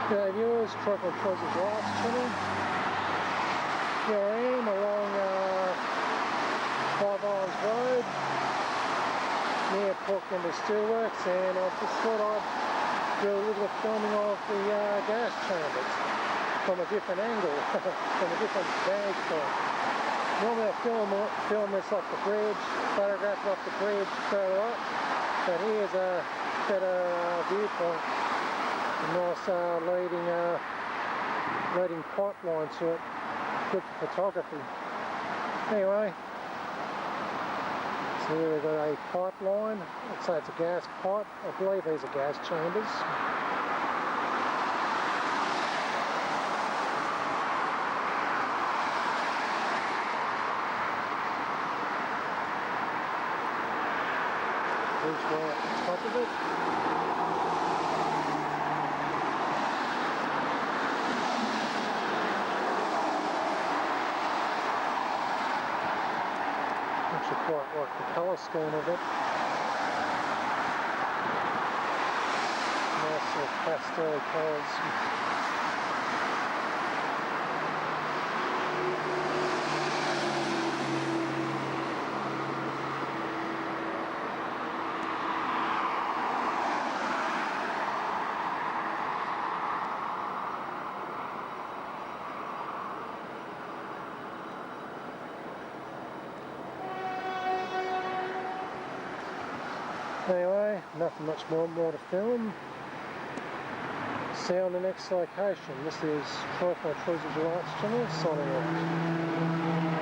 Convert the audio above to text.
G'day viewers, Tropical Choices Last channel. Here I am along Warrawong Road near Port Kembla Steelworks, and I just thought I'd do a little filming of the gas chambers from a different angle, from a different vantage point. Normally I film this off the bridge, photograph it off the bridge further up, but here's a better viewpoint. A nice leading pipeline to it. Good for photography. Anyway, so here we've got a pipeline. I'd say it's a gas pipe. I believe these are gas chambers. Bridge right at the top of it. Actually quite like the colour scheme of it. Nice sort of pastel colours. Anyway, nothing much more to film. See you on the next location. This is Tropical Choices Last channel, signing off.